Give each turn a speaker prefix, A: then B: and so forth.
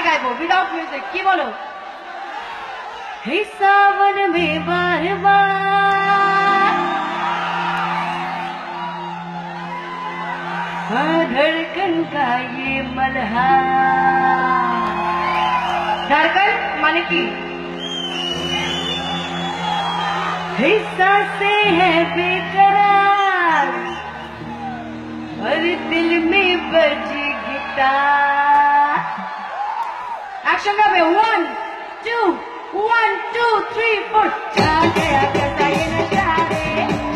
A: गाइबो without music की बोलो हे सावन में बार बार धड़कन का ये मल्हार धड़कन माने की हिस्सा से है बेकरार और दिल में बजी गिटार एक्शन का में 1 2 1 2 3 4 जा गया कैसा ये नशा रे